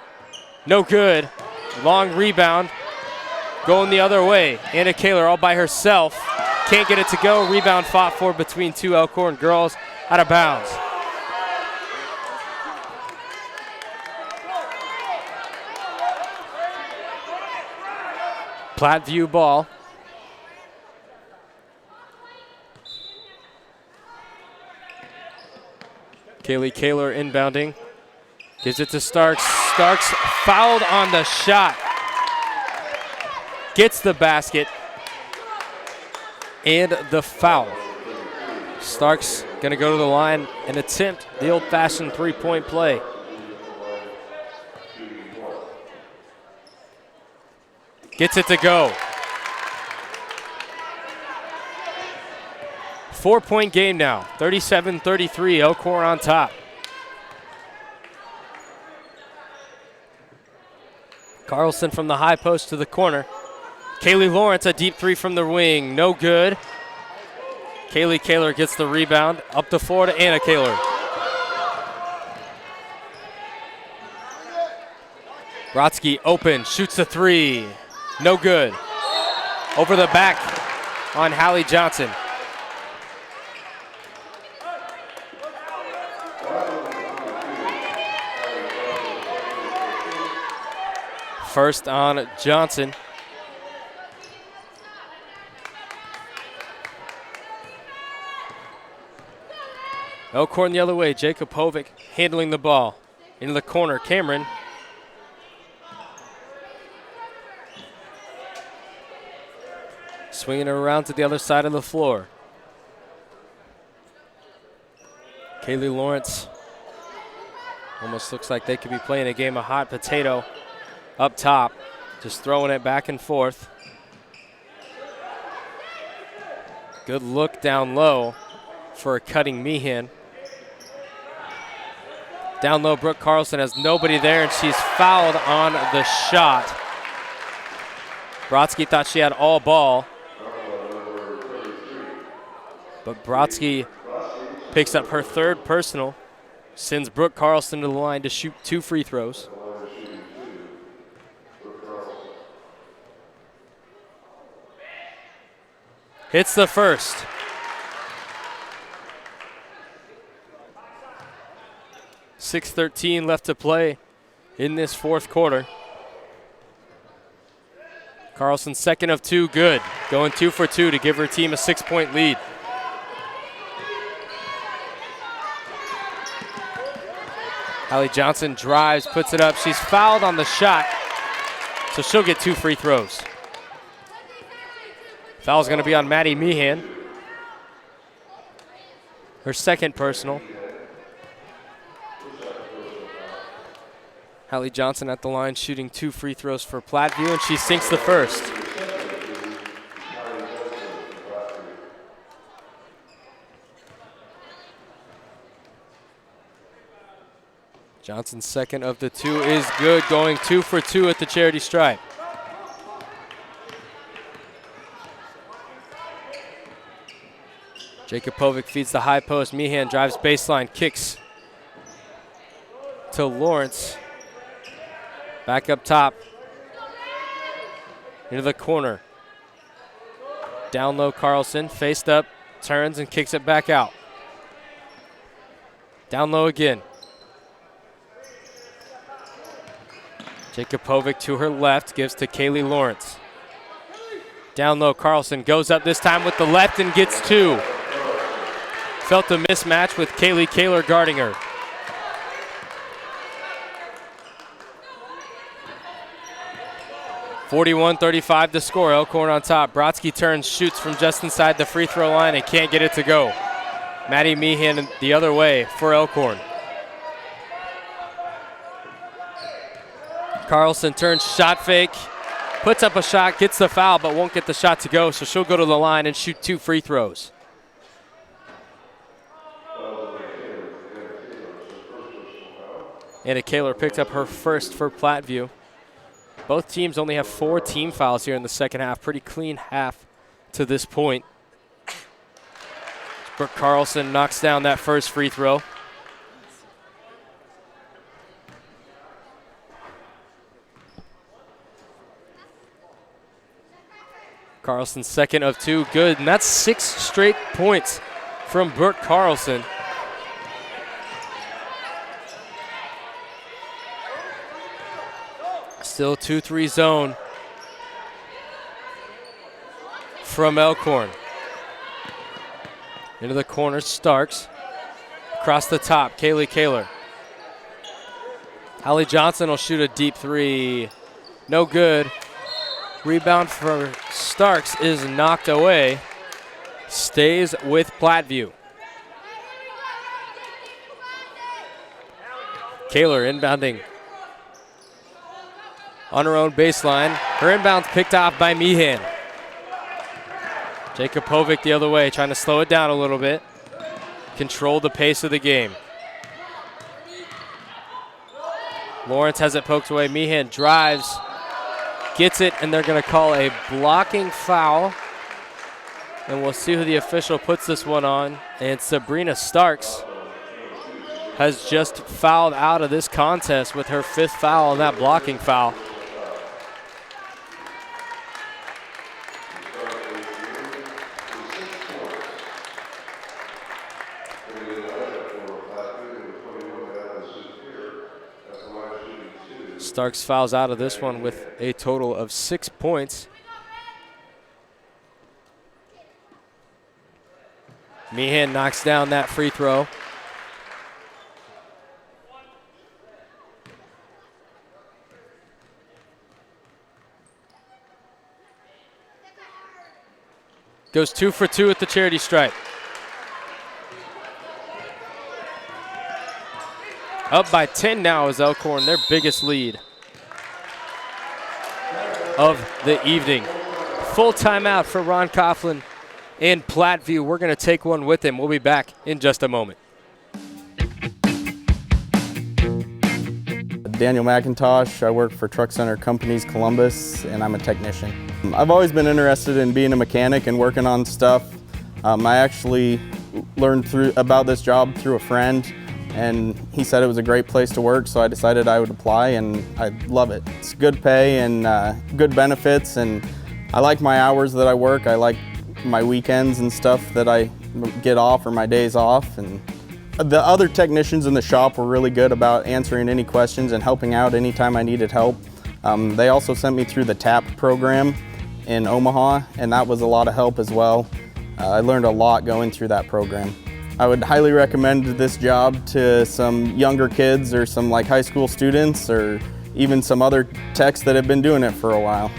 No good. Long rebound. Going the other way. Anna Kaler all by herself. Can't get it to go. Rebound fought for between 2 Elkhorn girls. Out of bounds. Platteview ball. Kaylee Kaler inbounding. Gives it to Starks. Starks fouled on the shot. Gets the basket. and the foul. Starks going to go to the line and attempt the old-fashioned three-point play. Gets it to go. 4-point game now, 37-33, Elkhorn on top. Carlson from the high post to the corner. Kaylee Lawrence, a deep three from the wing, no good. Kaylee Kaler gets the rebound, up the floor to Anna Kaler. Brodsky open, shoots the three, no good. Over the back on Hallie Johnson. First on Johnson. Elkhorn the other way. Jacob Hovick handling the ball. Into the corner, Cameron. Swinging it around to the other side of the floor. Kaylee Lawrence. Almost looks like they could be playing a game of hot potato up top. Just throwing it back and forth. Good look down low for a cutting Meehan. Down low, Brooke Carlson has nobody there, and she's fouled on the shot. Brodsky thought she had all ball. But Brodsky picks up her third personal, sends Brooke Carlson to the line to shoot 2 free throws. Hits the first. .6:13 left to play in this fourth quarter. Carlson second of 2, good. Going 2 for 2 to give her team a 6-point lead. Hallie Johnson drives, puts it up. She's fouled on the shot, so she'll get 2 free throws. Foul's going to be on Maddy Meehan. Her second personal. Hallie Johnson at the line shooting 2 free throws for Platteview, and she sinks the first. Johnson's second of the 2 is good, going 2 for 2 at the charity stripe. Jacob Povic feeds the high post. Meehan drives baseline, kicks to Lawrence. Back up top. Into the corner. Down low, Carlson, faced up, turns and kicks it back out. Down low again. Jacob Povic to her left, gives to Kaylee Lawrence. Down low, Carlson goes up this time with the left and gets 2. Felt the mismatch with Kaylee Kaler guarding her. .41-35 to score. Elkhorn on top. Brodsky turns, shoots from just inside the free throw line and can't get it to go. Maddy Meehan the other way for Elkhorn. Carlson turns, shot fake, puts up a shot, gets the foul, but won't get the shot to go, so she'll go to the line and shoot 2 free throws. Anna Kaler picked up her first for Platteview. Both teams only have 4 team fouls here in the second half. Pretty clean half to this point. Brooke Carlson knocks down that first free throw. Carlson's second of 2, good, and that's 6 straight points from Brooke Carlson. Still 2-3 zone from Elkhorn. Into the corner, Starks. Across the top, Kaylee Kaler. Hallie Johnson will shoot a deep 3. No good. Rebound for Starks is knocked away. stays with Platteview. Kaler inbounding on her own baseline. Her inbound's picked off by Meehan. Jakubovic the other way, trying to slow it down a little bit. Control the pace of the game. Lawrence has it poked away. Meehan drives, gets it, and they're going to call a blocking foul. And we'll see who the official puts this one on. And Sabrina Starks has just fouled out of this contest with her 5th foul on that blocking foul. Starks fouls out of this one with a total of 6 points. Meehan knocks down that free throw. Goes 2 for 2 at the charity stripe. Up by 10 now is Elkhorn, their biggest lead of the evening. Full timeout for Ron Coughlin in Platteview. We're going to take one with him. We'll be back in just a moment. Daniel McIntosh. I work for Truck Center Companies Columbus, and I'm a technician. I've always been interested in being a mechanic and working on stuff. I actually learned about this job through a friend, and he said it was a great place to work, so I decided I would apply, and I love it. It's good pay and good benefits, and I like my hours that I work. I like my weekends and stuff that I get off, or my days off. And the other technicians in the shop were really good about answering any questions and helping out anytime I needed help. They also sent me through the TAP program in Omaha, and that was a lot of help as well. I learned a lot going through that program. I would highly recommend this job to some younger kids, or some like high school students, or even some other techs that have been doing it for a while.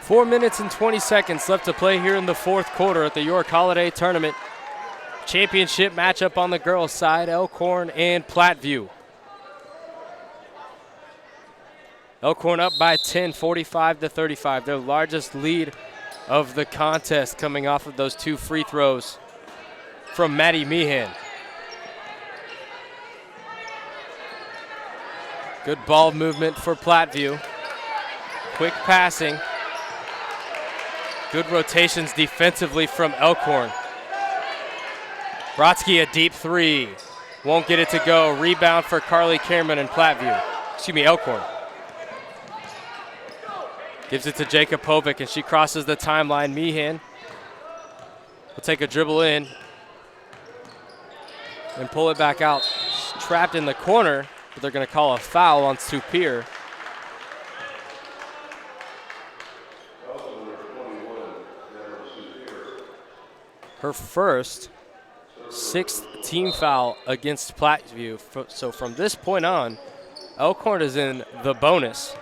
Four minutes and 20 seconds left to play here in the 4th quarter at the York Holiday Tournament. Championship matchup on the girls' side, Elkhorn and Platteview. Elkhorn up by 10, 45-35, their largest lead of the contest, coming off of those 2 free throws from Maddy Meehan. Good ball movement for Platteview. Quick passing. Good rotations defensively from Elkhorn. Brodsky a deep 3. Won't get it to go. Rebound for Carly Cameron and Elkhorn. Gives it to Jakubovic, and she crosses the timeline. Meehan will take a dribble in and pull it back out. She's trapped in the corner, but they're going to call a foul on Superior. Her first 6th team foul against Platteview. So from this point on, Elkhorn is in the bonus.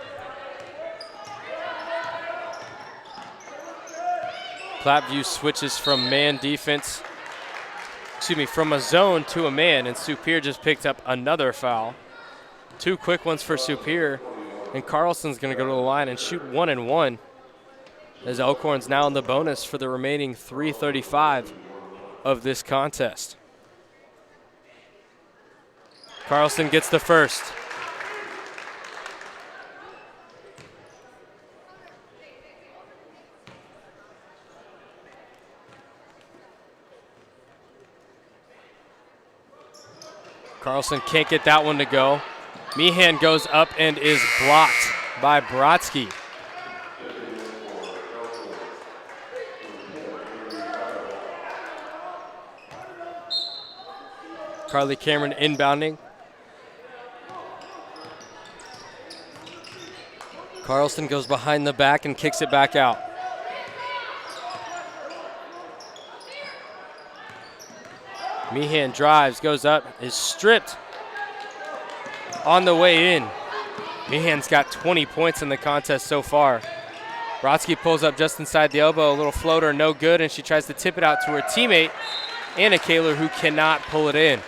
Platteview switches from man defense, from a zone to a man, and Superior just picked up another foul. 2 quick ones for Superior, and Carlson's going to go to the line and shoot 1 and 1, as Elkhorn's now in the bonus for the remaining 3:35 of this contest. Carlson gets the first. Carlson can't get that one to go. Meehan goes up and is blocked by Brodsky. Carly Cameron inbounding. Carlson goes behind the back and kicks it back out. Meehan drives, goes up, is stripped on the way in. Meehan's got 20 points in the contest so far. Brodsky pulls up just inside the elbow, a little floater, no good, and she tries to tip it out to her teammate, Anna Kaler, who cannot pull it in.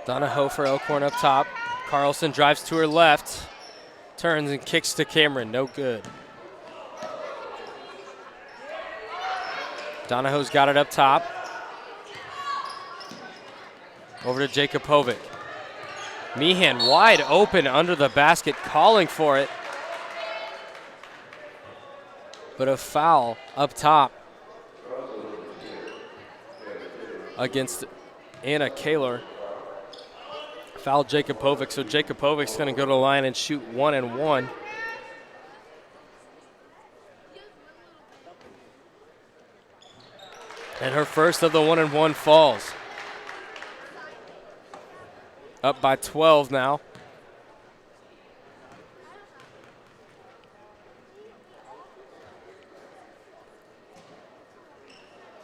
Donahoe for Elkhorn up top. Carlson drives to her left, turns and kicks to Cameron, no good. Donahoe's got it up top. Over to Jakubovic. Meehan wide open under the basket, calling for it. But a foul up top against Anna Kaler. Foul Jakubovic, so Jakubovic's going to go to the line and shoot 1 and 1. And her first of the 1 and 1 falls. Up by 12 now.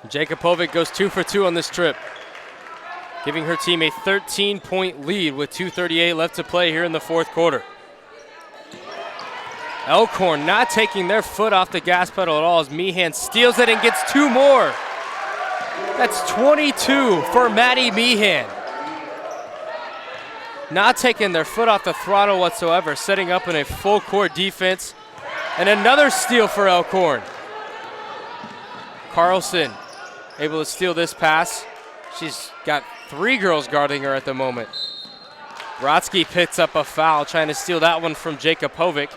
Jakubovic goes 2 for 2 on this trip, giving her team a 13-point lead with 2:38 left to play here in the fourth quarter. Elkhorn not taking their foot off the gas pedal at all as Meehan steals it and gets 2 more. That's 22 for Maddy Meehan. Not taking their foot off the throttle whatsoever, setting up in a full court defense. And another steal for Elkhorn. Carlson able to steal this pass. She's got 3 girls guarding her at the moment. Brodsky picks up a foul, trying to steal that one from Jakubovic.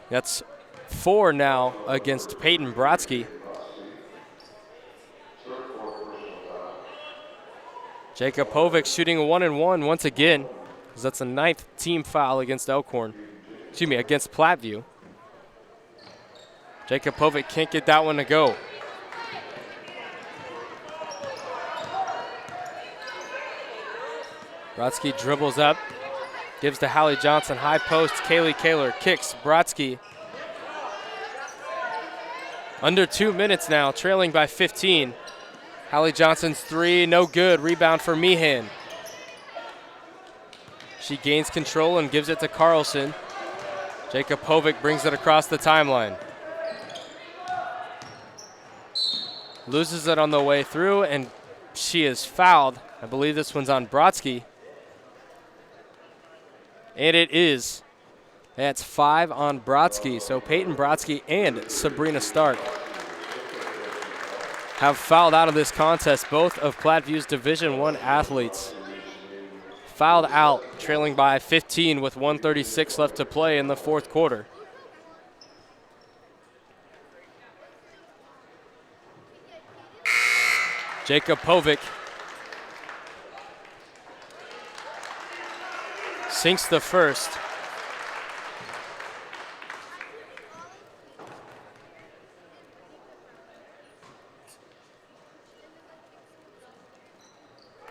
That's 4 now against Peyton Brodsky. Jakubovic shooting a 1 and 1 once again, because that's a 9th team foul against Elkhorn. Excuse me, against Platteview. Jakubovic can't get that one to go. Brodsky dribbles up, gives to Hallie Johnson, high post, Kaylee Kaler kicks, Brodsky. Under 2 minutes now, trailing by 15. Hallie Johnson's 3, no good, rebound for Meehan. She gains control and gives it to Carlson. Jakubovic brings it across the timeline. Loses it on the way through, and she is fouled. I believe this one's on Brodsky. And it is. That's 5 on Brodsky. So Peyton Brodsky and Sabrina Stark have fouled out of this contest. Both of Plattview's Division I athletes fouled out, trailing by 15 with 1:36 left to play in the fourth quarter. Jakubovic sinks the first.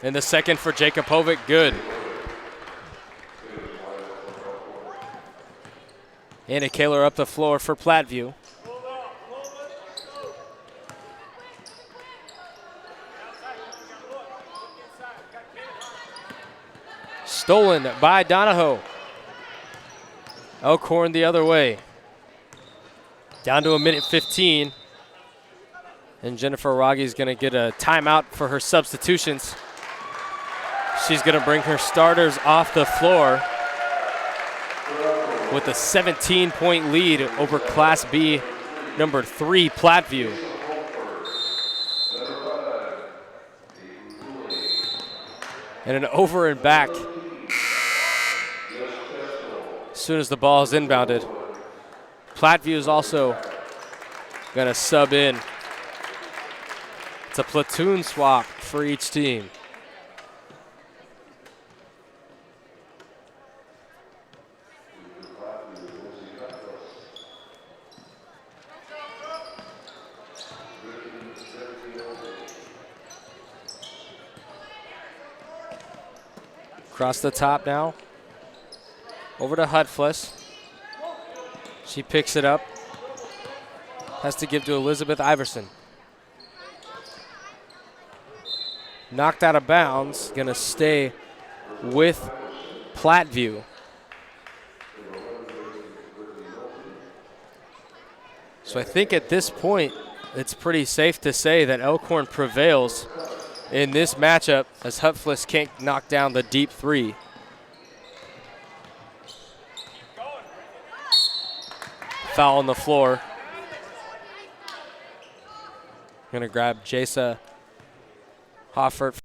And the second for Jakubovic, good. Anna Kaler up the floor for Platteview. Stolen by Donahoe. Elkhorn the other way. Down to 1:15. And Jennifer Rogge's going to get a timeout for her substitutions. She's going to bring her starters off the floor with a 17-point lead over Class B number 3 Platteview. And an over and back as soon as the ball is inbounded. Platteview is also going to sub in. It's a platoon swap for each team. Across the top now. Over to Hutfless. She picks it up. Has to give to Elizabeth Iverson. Knocked out of bounds. Going to stay with Platteview. So I think at this point, it's pretty safe to say that Elkhorn prevails in this matchup as Hutfless can't knock down the deep three. Foul on the floor. Going to grab Jasa Hoffert.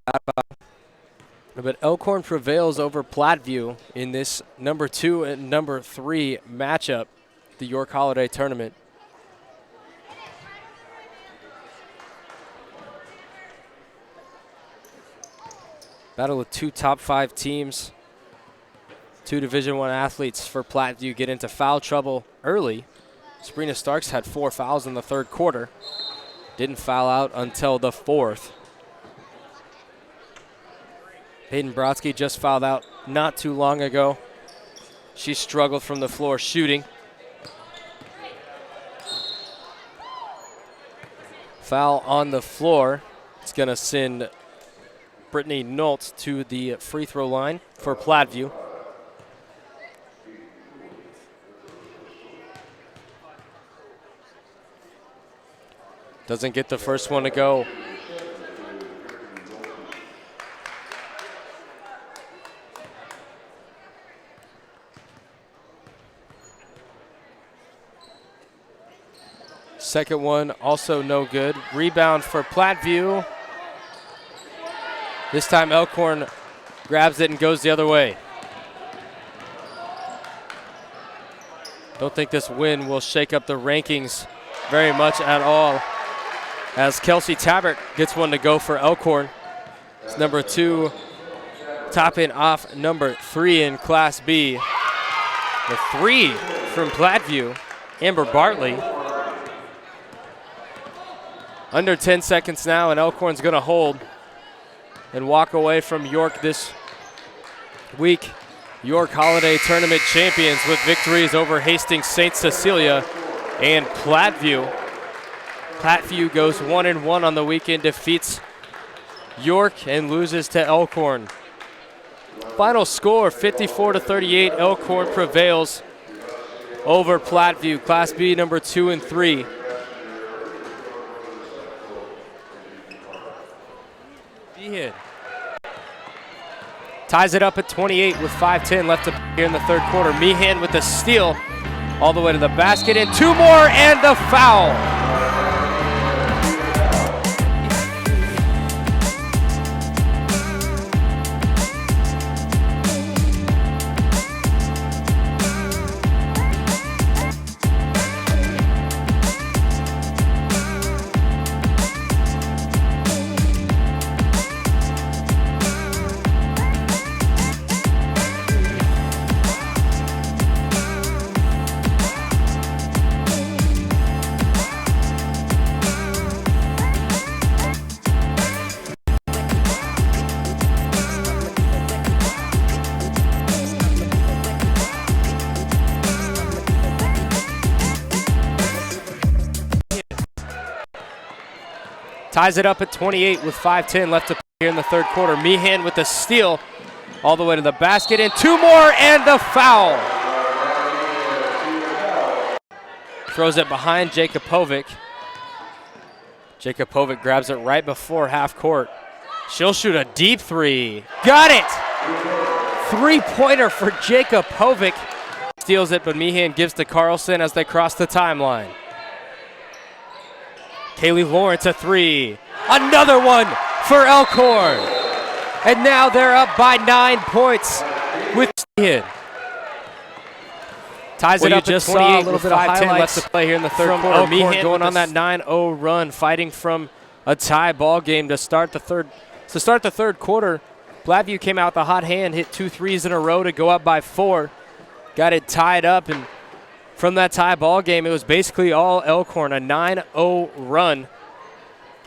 But Elkhorn prevails over Platteview in this number 2 and number 3 matchup, the York Holiday Tournament. Battle of 2 top 5 teams. 2 Division I athletes for Platteview get into foul trouble early. Sabrina Starks had 4 fouls in the third quarter. Didn't foul out until the fourth. Hayden Brodsky just fouled out not too long ago. She struggled from the floor shooting. Foul on the floor. It's going to send Brittany Nolt to the free throw line for Platteview. Doesn't get the first one to go. Second one also no good. Rebound for Platteview. This time Elkhorn grabs it and goes the other way. Don't think this win will shake up the rankings very much at all, as Kelsey Tabbert gets one to go for Elkhorn. It's number 2, topping off number 3 in Class B. The 3 from Platteview, Amber Bartley. Under 10 seconds now, and Elkhorn's going to hold and walk away from York this week. York Holiday Tournament champions with victories over Hastings St. Cecilia and Platteview. Platteview goes 1-1 on the weekend, defeats York and loses to Elkhorn. Final score 54-38. Elkhorn prevails over Platteview, Class B number 2 and 3. Meehan ties it up at 28 with 5:10 left here in the third quarter. Meehan with the steal all the way to the basket, and 2 more and the foul. Ties it up at 28 with 5:10 left to play here in the third quarter. Meehan with the steal all the way to the basket, and 2 more and the foul. Throws it behind Jakupovic. Jakupovic grabs it right before half court. She'll shoot a deep 3. Got it! 3-pointer for Jakupovic. Steals it, but Meehan gives to Carlson as they cross the timeline. Kaylee Lawrence a 3. Another one for Elkhorn. And now they're up by 9 points with Meehan. Ties it up at 28 a little bit of highlights left to play here in the third quarter. Meehan going on that 9-0 run, fighting from a tie ball game to start the third quarter. Platteview came out with a hot hand, hit 2 threes in a row to go up by 4. Got it tied up, and from that tie ball game, it was basically all Elkhorn, a 9-0 run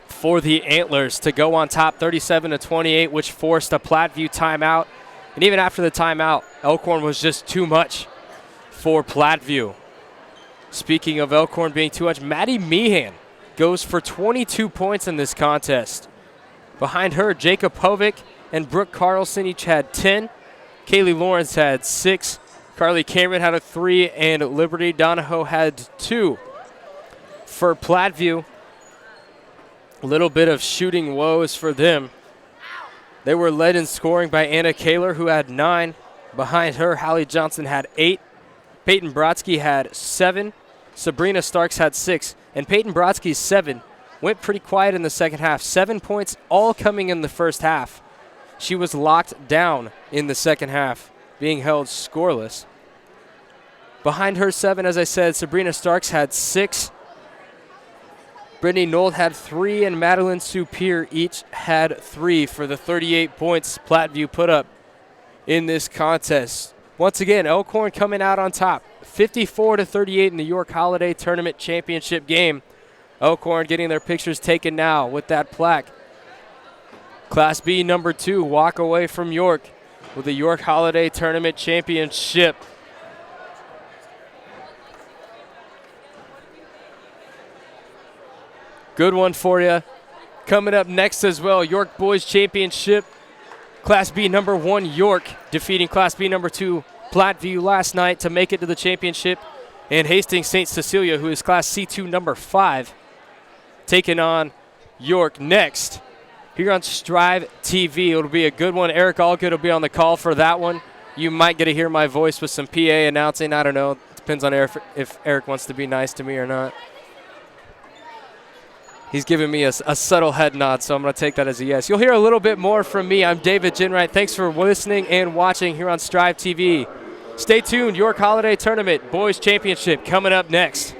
for the Antlers to go on top 37-28, which forced a Platteview timeout And even after the timeout, Elkhorn was just too much for Platteview. Speaking of Elkhorn being too much, Maddy Meehan goes for 22 points in this contest. Behind her, Jacob Povic and Brooke Carlson each had 10. Kaylee Lawrence had 6. Carly Cameron had a 3, and Liberty Donahoe had 2. For Platteview, a little bit of shooting woes for them. They were led in scoring by Anna Kaler, who had 9. Behind her, Hallie Johnson had 8. Peyton Brodsky had 7. Sabrina Starks had 6. And Peyton Brodsky's 7 went pretty quiet in the second half. 7 points all coming in the first half. She was locked down in the second half, being held scoreless. Behind her 7, as I said, Sabrina Starks had 6. Brittany Nold had 3, and Madeline Superior each had 3 for the 38 points Platteview put up in this contest. Once again, Elkhorn coming out on top, 54-38 in the York Holiday Tournament Championship game. Elkhorn getting their pictures taken now with that plaque. Class B number 2 walk away from York with the York Holiday Tournament Championship. Good one for you. Coming up next as well, York Boys Championship. Class B number 1 York defeating Class B number 2 Platteview last night to make it to the championship. And Hastings St. Cecilia, who is Class C2 number 5, taking on York next. Here on Strive TV, it'll be a good one. Eric Allgood will be on the call for that one. You might get to hear my voice with some PA announcing. I don't know. Depends on if Eric wants to be nice to me or not. He's giving me a subtle head nod, so I'm going to take that as a yes. You'll hear a little bit more from me. I'm David Ginwright. Thanks for listening and watching here on Strive TV. Stay tuned. York Holiday Tournament Boys Championship coming up next.